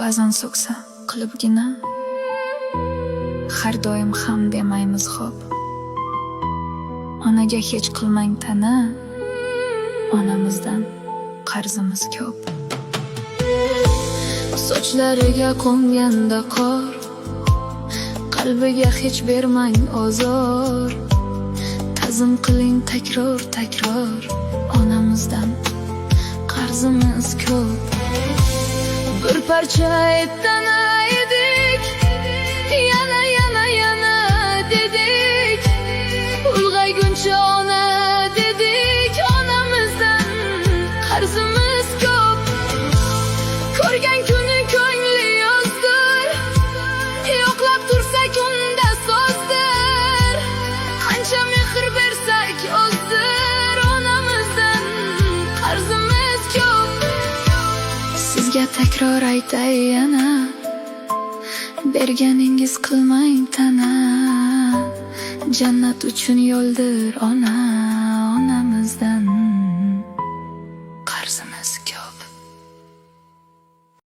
ba'zan so'ksa qilibgina, har doim ham demaymiz xo'p. Onaga hech qilmang ta'na, onamizdan qarzimiz ko'p. Sochlariga qo'nganda qor, qalbiga hech bermang ozor. Ta'zim qiling takror takror, onamizdan qarzimiz ko'p. Bir parcha etdan edik, yana dedik. Ulg'ayguncha ona dedik, onamizdan qarzimiz ko'p. Ko'rgan kuni ko'ngli yozdir, yo'qlab tursak unda so'zdir. Qancha mehr bersak ozdir, onamizdan qarzimiz ko'p. Sizga takror aytay yana, berganingiz qilmang ta'na. Jannat uchun yo'ldir ona, onamizdan